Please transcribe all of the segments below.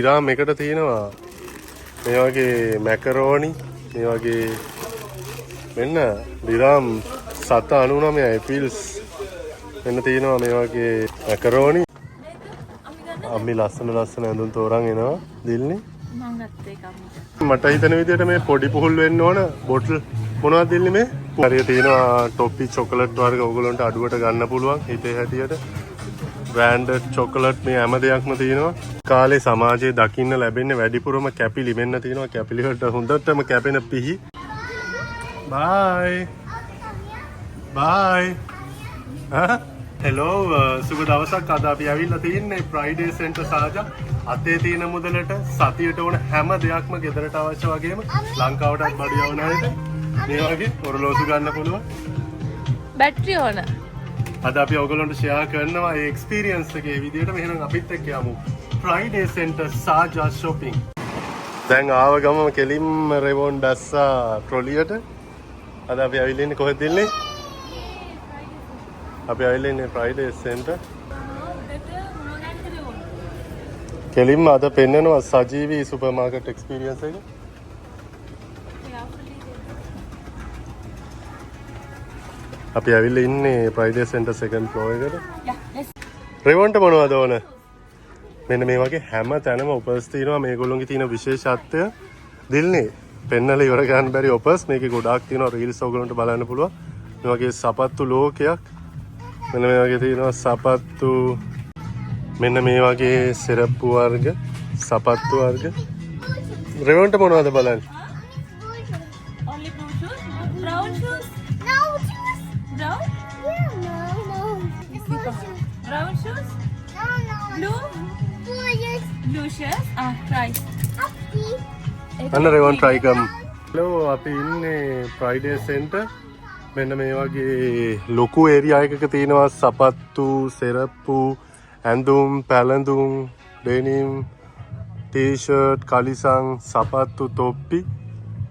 ඉරාම් එකට තියෙනවා මේ වගේ මැකරෝනි මේ වගේ මෙන්න ඩිරාම් 799යි පිල්ස් මෙන්න තියෙනවා මේ වගේ මැකරෝනි අම්මි ලස්සන ඇඳුම් තෝරන් එනවා දිල්නේ මං ගත්තේ එකක් මට හිතන විදිහට මේ පොඩි පුහුල් වෙන්න ඕන බොටල් මොනවද දිල්නේ මේ හරිය තියෙනවා ටොපි චොකලට් වර්ග ඕගොල්ලන්ට අඩුවට ගන්න පුළුවන් හිතේ හැටියට බ්‍රෑන්ඩඩ් චොකලට් මේ හැම දෙයක්ම තියෙනවා කාලේ සමාජයේ දකින්න ලැබෙන්නේ වැඩිපුරම කැපිලි මෙන්න තියෙනවා කැපිලි වලට හොඳටම කැපෙන පිහි බයි හෙලෝ සුබ දවසක් අද අපි ඇවිල්ලා තින්නේ ෆ්‍රයිඩේ සෙන්ටර් සාජා අතේ තියෙන මුදලට සතියට ඕන හැම දෙයක්ම ගෙදරට අවශ්‍ය වගේම ලංකාවටත් බඩු යවන අයට මේ වගේ ඔරලෝසු ගන්න පුළුවන් බැටරි ඕන අද අපි ඔයගොල්ලන්ට ෂෙයා කරනවා ඒ එක්ස්පීරියන්ස් එකේ විදියට මෙහෙනම් අපිත් එක්ක යමු ෆ්‍රයිඩේ සෙන්ටර් සාජා shopping දැන් ආව ගමම කෙලින්ම රෙවොන් දැස්සා ට්‍රොලියට අද අපි ඇවිල්ලා ඉන්නේ කොහෙද ඉන්නේ අපි ඇවිල්ලා ඉන්නේ ෆ්‍රයිඩේ සෙන්ටර් කෙලින්ම අද පෙන්නනවා සජීවී සුපර් මාකට් එක්ස්පීරියන්ස් එක අපි ඇවිල්ලා ඉන්නේ ෆ්‍රයිඩේ සෙන්ටර් සෙකන්ඩ් ෆ්ලෝර් එකට රෙවොන්ට මොනවද ඕන මෙන්න මේ වගේ හැම තැනම ඔෆර්ස් තියෙනවා මේගොල්ලෝගේ තියෙන විශේෂත්වය දිල්නේ පෙන්නලා ඉවර ගන්න බැරි ඔෆර්ස් මේකේ ගොඩාක් තියෙනවා රීල්ස් ඔයගොල්ලන්ට බලන්න පුළුවන් මේ වගේ සපත්තු ලෝකයක් මෙන්න මේ වගේ තියෙනවා සපත්තු මෙන්න මේ වගේ සිරප්පු වර්ග සපත්තු වර්ග රෙවොන්ට මොනවද බලන්න only brown shoes brown shoes blue shoes try අන්න රෙවොන් try කරමු hello අපි ඉන්නේ ෆ්‍රයිඩේ සෙන්ටර් මෙන්න මේ වගේ ලොකු ඒරියා එකක තියෙනවා සපත්තු සෙරප්පු ඇඳුම් පැළඳුම් ඩෙනිම් ටී-ෂර්ට් කලිසම් සපත්තු තොප්පි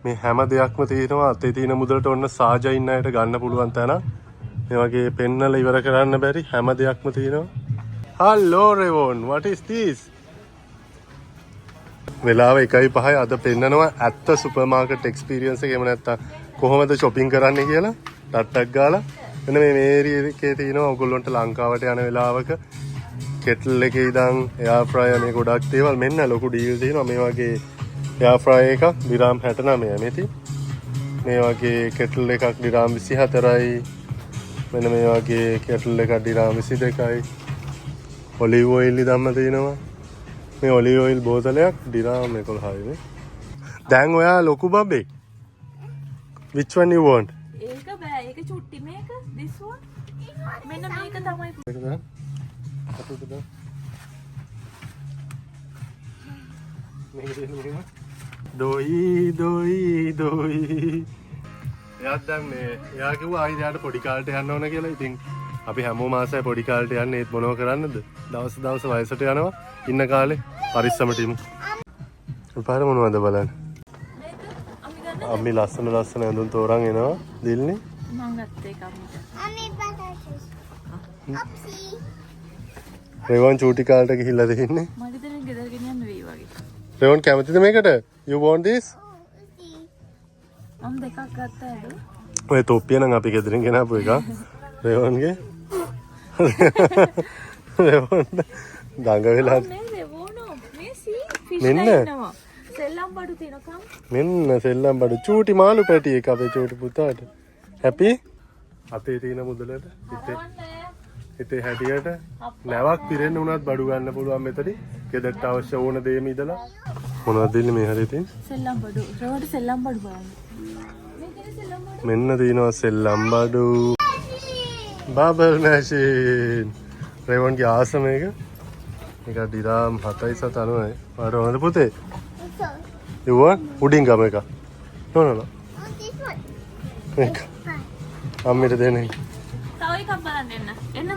මේ හැම දෙයක්ම තියෙනවා අතේ තියෙන මුදලට ඔන්න සාජා ඉන්න අයට ගන්න පුළුවන් තැන මේ වගේ පෙන්නලා ඉවර කරන්න බැරි හැම දෙයක්ම තියෙනවා hello රෙවොන් what is this වෙලාව 1:05 අද පෙන්නනවා ඇත්ත සුපර් මාකට් එක්ස්පීරියන්ස් එක එහෙම නැත්තම් කොහොමද shopping කරන්නේ කියලා ටට්ටක් ගාලා මෙන්න මේ ඒරියා එකේ තියෙනවා ඔයගොල්ලන්ට ලංකාවට යන වෙලාවක කෙටල් එකේ ඉඳන් එයාර් ෆ්‍රයර් මේ ගොඩක් දේවල් මෙන්න ලොකු ඩීල් තියෙනවා මේ වගේ එයාර් ෆ්‍රයර් එකක් දිරාම් 69 මෙති මේ වගේ කෙටල් එකක් දිරාම් 24යි මෙන්න මේ වගේ කෙටල් එකක් දිරාම් 22යි ඔලිව් ඔයිල් ඉදම්ම තියෙනවා මේ ඔලිව් ඔයිල් බෝතලයක් දිරාම් 11යි නේ දැන් ඔයා ලොකු බබෙක් which one you want ඒක බෑ ඒක චුට්ටි මේක this one මෙන්න මේක තමයි දොයි එයාත් දැන් මේ එයා කිව්වා ආයි එයාට පොඩි කාලට යන්න ඕන කියලා. ඉතින් අපි හැමෝම ආසයි පොඩි කාලට යන්න. ඒත් මොනව කරන්නද? දවස් වයසට යනවා. ඉන්න කාලේ පරිස්සමට ඉමු. පාර මොනවද බලන්න. අම්මි ලස්සන ඇඳුම් තෝරන් එනවා. දිල්නේ මං ගත්තේ එකක් රෙවොන් චූටි කාලට ගිහිල්ලා තින්නේ. මගේ දැන් ගෙදර ගෙනියන්න වෙයි වගේ. රෙවොන් කැමතිද මේකට? You want this? මම දෙකක් ගත්තා නේද? ඔය තොප්පිය නම් අපි ගෙදරින් ගෙනාපු එක. රෙවොන්ගේ. රෙවොන් දඟ වෙලා. මේ රෙවොනෝ මේ සී ෆිෂ් මෙන්න. ඉන්නවා. සෙල්ලම් බඩු තියෙනකම්. මෙන්න සෙල්ලම් බඩු චූටි මාළු පැටි එක අපේ චූටි පුතාට. හැපි? අතේ තියෙන මුදලට හිතේ හැටියට නැවක් පිරෙන්න උනත් බඩු ගන්න පුළුවන් මෙතනදී. ගෙදරට අවශ්‍ය ඕන දේ මිදලා. මොනවද දෙන්නේ මේ හරිය තියෙන්නේ? සෙල්ලම් බඩු. රවට සෙල්ලම් බඩු බලන්න. මේකේ සෙල්ලම් බඩු. මෙන්න තියෙනවා සෙල්ලම් බඩු. Bubble machine. රෙවොන්ගේ ආසම එක. මේක දිරාම් 7.99යි. පාට හොඳ පුතේ. You want? උඩින් ගම එක. No. මේක. අම්මිට දෙන්නේ. තව එකක් බලන්න එන්න. එන්න.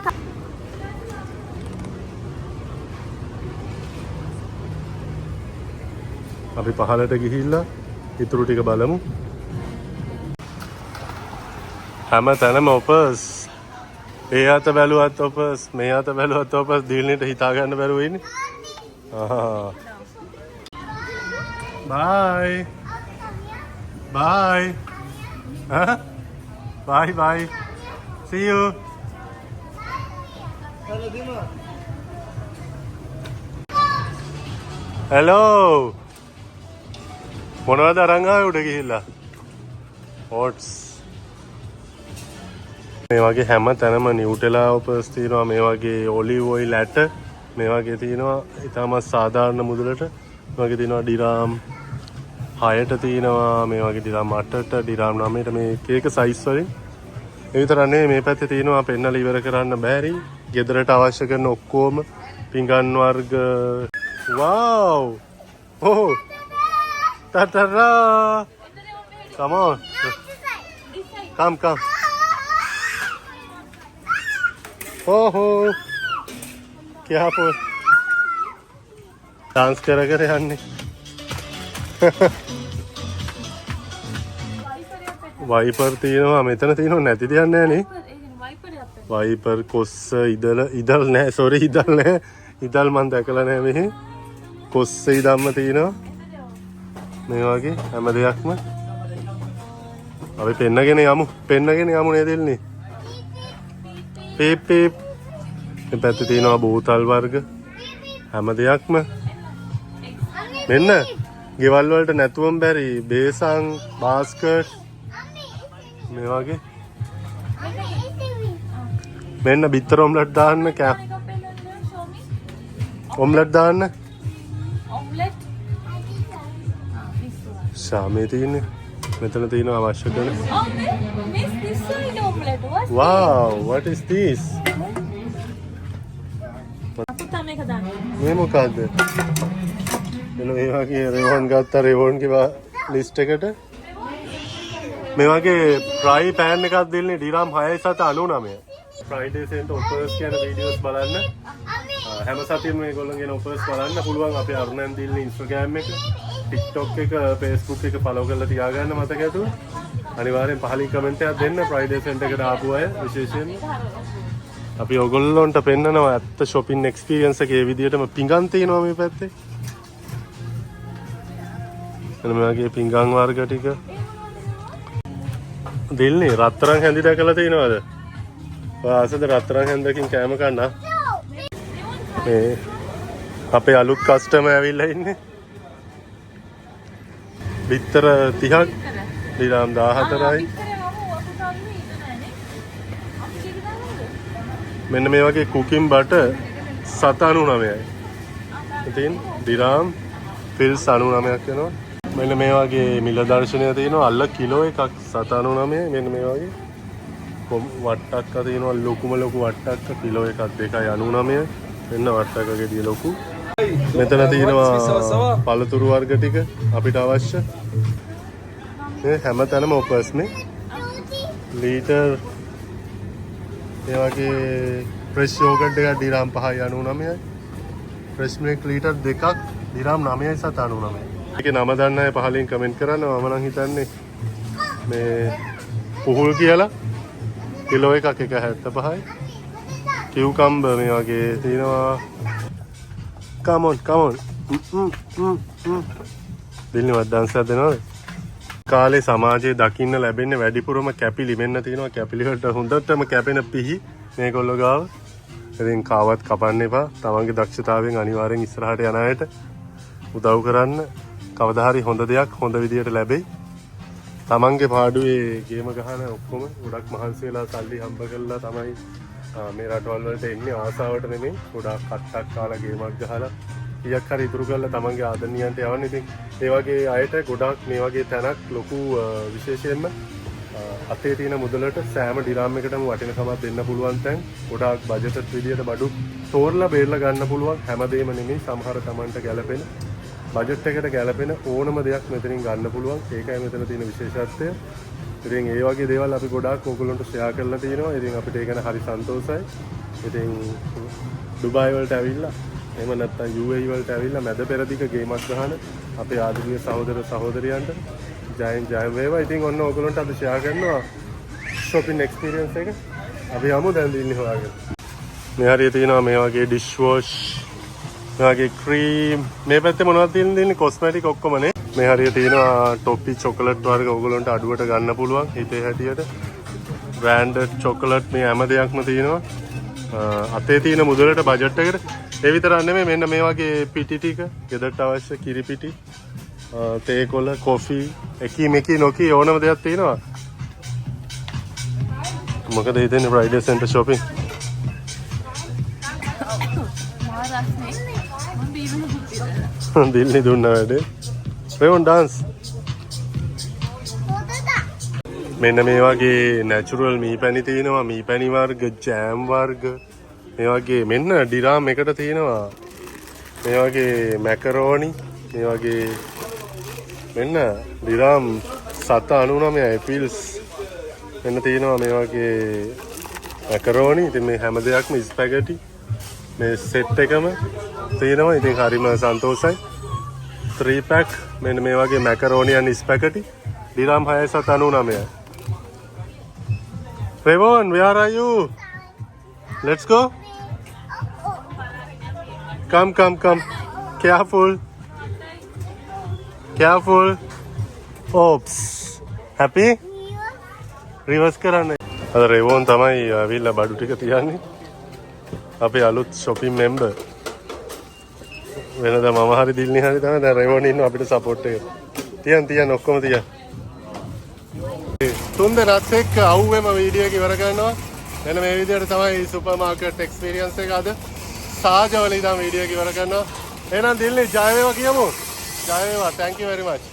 අපි පහලට ගිහිල්ලා ඉතුරු ටික බලමු. හැම තැනම ඔෆර්ස්. ඒ අත බැලුවත් ඔෆර්ස්, මේ අත බැලුවත් ඔෆර්ස් දිල්නෙට හිතා ගන්න බැරුව ඉන්නේ. bye bye huh? bye bye see you hello මොනවද අරන් ආවේ උඩ ගිහිල්ලා oats මේ වගේ හැම තැනම නිව්ටෙලා උපස් තියෙනවා මේ වගේ ඔලිව් ඔයිල් ඇට මේ වගේ තියෙනවා ඉතාමත් සාධාරණ මුදලට මේ වගේ තියෙනවා ඩිරාම් 6ට තියෙනවා මේ වගේ ඩිරාම් 8ට ඩිරාම් 9ට මේ එක සයිස් වලින් ඒ විතරක් නෙවෙයි මේ පැත්තේ තියෙනවා පෙන්නලා ඉවර කරන්න බැරි ගෙදරට අවශ්‍ය කරන ඔක්කොම පිඟන් වර්ග wow oh tatara come on come oh क्या पर डांस करा करे अन्ने वाइपर තියෙනවා මෙතන තියෙනව නැති දෙයක් නැහැ නේ वाइपर කොස්ස ඉදල් නැහැ sorry ඉදල් නැහැ ඉදල් මන් දැකලා නැහැ මෙහි කොස්ස ඉදම්ම තියෙනවා මේ වගේ හැම දෙයක්ම අපි පෙන්නගෙන යමු නේද එන්නේ පීප් පීප් මේ පැත්තේ තියෙනවා බෝතල් වර්ග හැම දෙයක්ම මෙන්න ගෙවල් වලට නැතුවම බැරි බේසන් බාස්කට් මේ වගේ මෙන්න බිත්තර ඔම්ලට් දාන්න ඔම්ලට් දාන්න ශාමේ තියෙන්නේ මෙතන තියෙනවා අවශ්‍ය කරන wow what is this මේ මොකද්ද එන මේ වගේ රෙවොන් ගත්ත රෙවොන්ගේ ලිස්ට් එකට මේ වගේ ෆ්‍රයි පෑන් එකක් දෙන්නේ ඩිරාම් 6.99 ෆ්‍රයිඩේ සෙන්ට් ඔෆර්ස් කියන වීඩියෝස් බලන්න හැම සතියෙම මේගොල්ලන්ගේ ඔෆර්ස් බලන්න පුළුවන් අපේ අරුණන් දිල්ලේ Instagram එක TikTok එක Facebook එක follow කරලා තියාගන්න මතක ඇතුව අනිවාර්යෙන් පහලින් කමෙන්ට් එකක් දෙන්න ෆ්‍රයිඩේ සෙන්ට් එකට ආපු අය විශේෂයෙන් අපි ඔයගොල්ලන්ට පෙන්නනවා ඇත්ත shopping experience එකේ විදියටම පිඟන් තියෙනවා මේ පැත්තේ එන මේ වගේ පිඟන් වර්ග ටික දෙල්නේ රත්තරන් හැඳි දැකලා තියෙනවද ඔය ආසද රත්තරන් හැන්දකින් කෑම කන්න මේ අපේ අලුත් කස්ටමර් ඇවිල්ලා ඉන්නේ බිත්තර 30ක් ඩිරාම් 14යි මෙන්න මේ වගේ කුකින් බටර් 7.99යි ඉතින් ඩිරාම් ෆිල්ස් 99ක් වෙනවා මෙන්න මේ වගේ මිල දර්ශනය තියෙනවා අල්ල කිලෝ එකක් 7.99 මෙන්න මේ වගේ වට්ටක්ක තියෙනවා ලොකුම ලොකු වට්ටක්ක කිලෝ එකක් 2.99 මෙන්න වට්ටක්ක ගෙඩිය ලොකු මෙතන තියෙනවා පළතුරු වර්ග ටික අපිට අවශ්‍ය මේ හැමතැනම ඔෆර්ස් නේ ලීටර් ඒ වගේ ෆ්‍රෙෂ් යෝගට් එකක් ඩිරාම් 5.99යි ෆ්‍රෙෂ් මිල්ක් ලීටර් දෙකක් ඩිරාම් 9.99 ඒකේ නම දන්න අය පහලින් කමෙන්ට් කරන්න මම නම් හිතන්නේ මේ පුහුල් කියලා කිලෝ එකක් 1.75යි කියුකම්බර් මේ වගේ තියෙනවා come on දිල්නිවත් ඩාන්ස් දෙනවද කාලේ සමාජයේ දකින්න ලැබෙන්නේ වැඩිපුරම කැපිලි මෙන්න තියෙනවා කැපිලි වලට හොඳටම කැපෙන පිහි මේගොල්ලෝ ගාව ඉතින් කාවත් කපන්න එපා තමන්ගේ දක්ෂතාවයෙන් අනිවාර්යෙන් ඉස්සරහට යන අයට උදව් කරන්න කවදා හරි හොඳ දෙයක් හොඳ විදියට ලැබෙයි තමන්ගේ පාඩුවේ ගේම ගහන ඔක්කොම ගොඩක් මහන්සි වෙලා සල්ලි හම්බ කරලා තමයි මේ රටවල් වලට එන්නේ ආසාවට නෙමෙයි ගොඩක් කට්ටක් කාලා ගේමක් ගහලා ඊයක් හරි ඉතුරු කරලා තමන්ගේ ආදරණියන්ට යවන්න ඉතින් ඒ වගේ අයට ගොඩක් මේ වගේ තැනක් ලොකු විශේෂයෙන්ම අතේ තියෙන මුදලට සෑම ඩිරාම් එකටම වටිනකමක් දෙන්න පුළුවන් තැන් ගොඩක් බජට් විදියට බඩු තෝරලා බේරලා ගන්න පුළුවන් හැමදේම නෙමෙයි සමහර තමන්ට ගැළපෙන බජට් එකට ගැළපෙන ඕනම දෙයක් මෙතනින් ගන්න පුළුවන් ඒකයි මෙතන තියෙන විශේෂත්වය ඉතින් ඒ වගේ දේවල් අපි ගොඩාක් ඕගොල්ලන්ට ෂෙයා කරලා තියෙනවා. ඉතින් අපිට ඒක ගැන හරි සන්තෝෂයි. ඉතින් ඩුබායි වලට ඇවිල්ලා එහෙම නැත්නම් UAE වලට ඇවිල්ලා මැද පෙරදිග ගේමක් ගහන අපේ ආදරණීය සහෝදර සහෝදරියන්ට ජයෙන් ජය වේවා. ඉතින් ඔන්න ඕගොල්ලන්ට අද ෂෙයා කරනවා shopping experience එක. අපි යමු දැන් දින්නේ හොයාගෙන. මේ හරිය තියෙනවා මේ වගේ dish wash මේ වගේ ක්‍රීම් මේ පැත්තේ මොනවද තියෙන්නේ cosmetic ඔක්කොම නේ. මේ හරිය තියෙනවා ටොපි චොකලට් වර්ග ඔයගොල්ලන්ට අඩුවට ගන්න පුළුවන් හිතේ හැටියට. බ්‍රෑන්ඩඩ් චොකලට් මේ හැම දෙයක්ම තියෙනවා. අතේ තියෙන මුදලට බජට් එකට. ඒ විතරක් නෙමෙයි මෙන්න මේ වගේ පිටි ටික, ගෙදරට අවශ්‍ය කිරි පිටි, තේ කොළ, කොෆි, එකී මෙකී නොකී ඕනම දෙයක් තියෙනවා. මොකද හිතන්නේ ෆ්‍රයිඩේ සෙන්ටර් shopping? දිල්ලි දුන්නා වැඩේ. රෙවොන් ඩාන්ස්. මෙන්න මේ වගේ නැචරල් මී පැණි තියෙනවා, මී පැණි වර්ග, ජෑම් වර්ග. මේ වගේ මෙන්න ඩිරාම් එකට තියෙනවා. මේ වගේ මැකරෝනි, මේ වගේ මෙන්න ඩිරාම් 799 පිල්ස්. මෙන්න තියෙනවා මේ වගේ මැකරෝනි. ඉතින් මේ හැම දෙයක්ම ස්පැගටි. මේ සෙට් එකම තියෙනවා. ඉතින් හරිම සන්තෝෂයි. 3 pack මෙන්න මේ වගේ මැකරෝනි and spaghetti. ඩිරාම් 699. Revon, where are you? Let's go. Come. Careful. Oops. Happy? Reverse කරන්න. අද රෙවොන් තමයි ඇවිල්ලා බඩු ටික තියන්නේ. අපේ අලුත් shopping member. වෙනදා මම හරි දිල්නි හරි තමයි දැන් රෙවොන් ඉන්නවා අපිට support එක. තියන් ඔක්කොම තියන්. තුන් දෙනාත් එක්ක අවුවෙම වීඩියෝ එක ඉවර කරනවා. මෙන්න මේ විදිහට තමයි සුපර් මාකට් එක්ස්පීරියන්ස් එක අද සාජවල ඉඳන් වීඩියෝ එක ඉවර කරනවා. එහෙනම් දිල්නි ජය වේවා කියමු. ජය වේවා. Thank you very much.